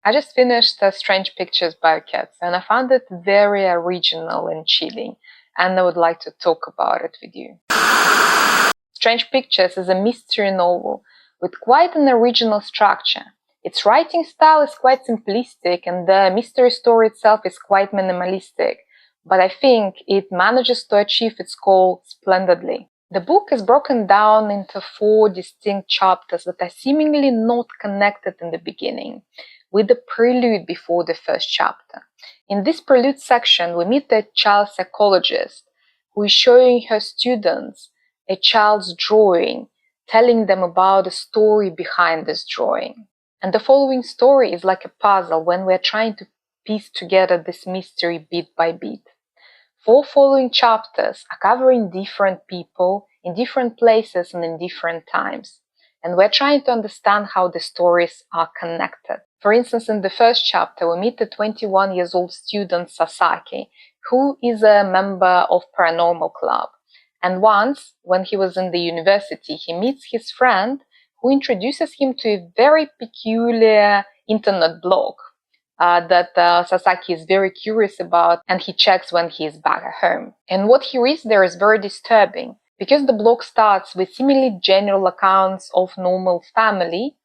I just finished Strange Pictures by Katsu, and I found it very original and chilling, and I would like to talk about it with you. Strange Pictures is a mystery novel with quite an original structure. Its writing style is quite simplistic, and the mystery story itself is quite minimalistic, but I think it manages to achieve its goal splendidly. The book is broken down into 4 distinct chapters that are seemingly not connected in the beginning, with a prelude before the first chapter. In this prelude section, we meet a child psychologist who is showing her students a child's drawing, telling them about the story behind this drawing. And the following story is like a puzzle when we're trying to piece together this mystery bit by bit. 4 following chapters are covering different people in different places and in different times. And we're trying to understand how the stories are connected. For instance, in the first chapter, we meet the 21-year-old student Sasaki, who is a member of Paranormal Club. And once, when he was in the university, he meets his friend who introduces him to a very peculiar internet blog that Sasaki is very curious about, and he checks when he is back at home. And what he reads there is very disturbing, because the blog starts with seemingly general accounts of normal family,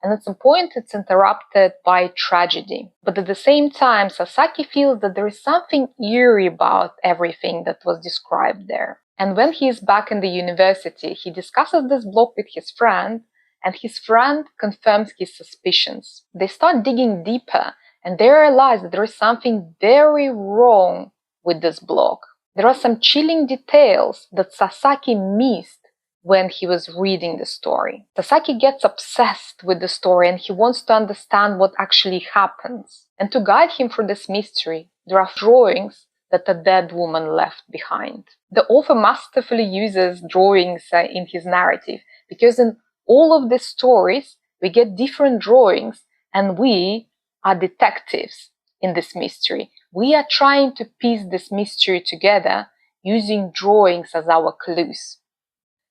and at some point it's interrupted by tragedy. But at the same time, Sasaki feels that there is something eerie about everything that was described there. And when he is back in the university, he discusses this blog with his friend, and his friend confirms his suspicions. They start digging deeper, and they realize that there is something very wrong with this blog. There are some chilling details that Sasaki missed when he was reading the story. Sasaki gets obsessed with the story, and he wants to understand what actually happens. And to guide him through this mystery, there are drawings that a dead woman left behind. The author masterfully uses drawings in his narrative, because in all of these stories, we get different drawings, and we are detectives in this mystery. We are trying to piece this mystery together using drawings as our clues.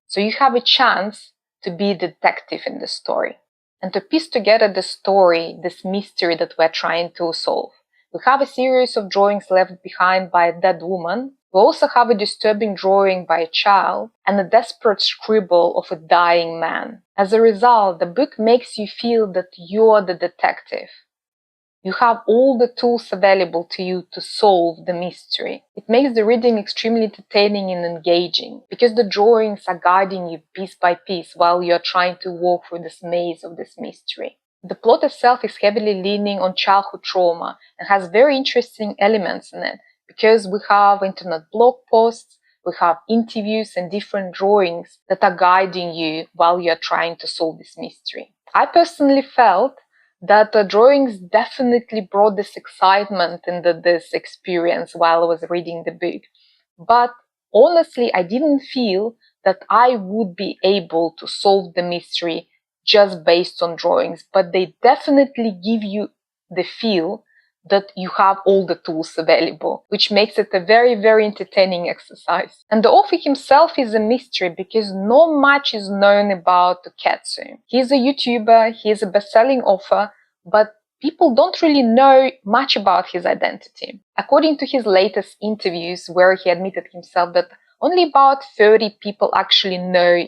So you have a chance to be a detective in the story and to piece together the story, this mystery that we're trying to solve. We have a series of drawings left behind by a dead woman. We also have a disturbing drawing by a child and a desperate scribble of a dying man. As a result, the book makes you feel that you're the detective. You have all the tools available to you to solve the mystery. It makes the reading extremely entertaining and engaging, because the drawings are guiding you piece by piece while you're trying to walk through this maze of this mystery. The plot itself is heavily leaning on childhood trauma and has very interesting elements in it, because we have internet blog posts, we have interviews and different drawings that are guiding you while you're trying to solve this mystery. I personally felt that the drawings definitely brought this excitement into this experience while I was reading the book. But honestly, I didn't feel that I would be able to solve the mystery just based on drawings, but they definitely give you the feel that you have all the tools available, which makes it a very, very entertaining exercise. And the author himself is a mystery, because not much is known about Uketsu. He's a YouTuber, he's a best-selling author, but people don't really know much about his identity. According to his latest interviews, where he admitted himself that only about 30 people actually know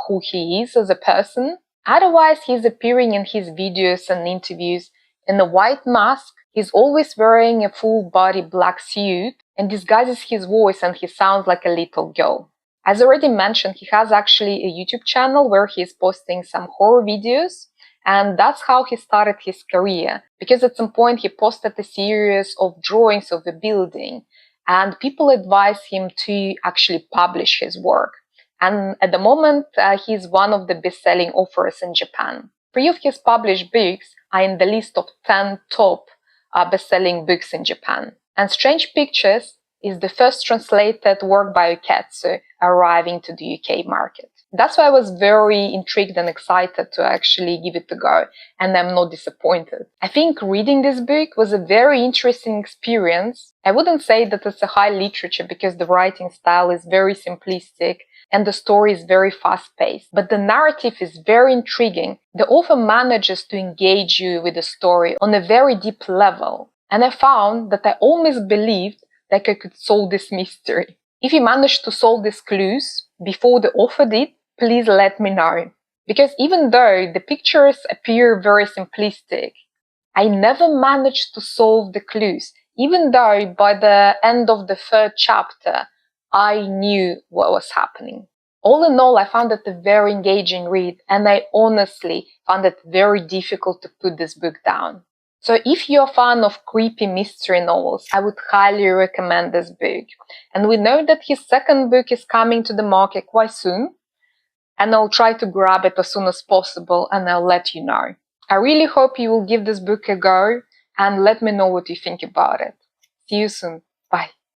who he is as a person. Otherwise, he's appearing in his videos and interviews in a white mask. He's always wearing a full-body black suit and disguises his voice, and he sounds like a little girl. As already mentioned, he has actually a YouTube channel where he's posting some horror videos, and that's how he started his career, because at some point he posted a series of drawings of a building, and people advised him to actually publish his work. And at the moment, he's one of the best-selling authors in Japan. 3 of his published books are in the list of 10 top best-selling books in Japan. And Strange Pictures is the first translated work by Uketsu arriving to the UK market. That's why I was very intrigued and excited to actually give it a go, and I'm not disappointed. I think reading this book was a very interesting experience. I wouldn't say that it's a high literature, because the writing style is very simplistic and the story is very fast-paced, but the narrative is very intriguing. The author manages to engage you with the story on a very deep level, and I found that I almost believed that I could solve this mystery. If you managed to solve these clues before the author did, please let me know. Because even though the pictures appear very simplistic, I never managed to solve the clues, even though by the end of the third chapter, I knew what was happening. All in all, I found it a very engaging read, and I honestly found it very difficult to put this book down. So if you're a fan of creepy mystery novels, I would highly recommend this book. And we know that his second book is coming to the market quite soon, and I'll try to grab it as soon as possible, and I'll let you know. I really hope you will give this book a go and let me know what you think about it. See you soon. Bye.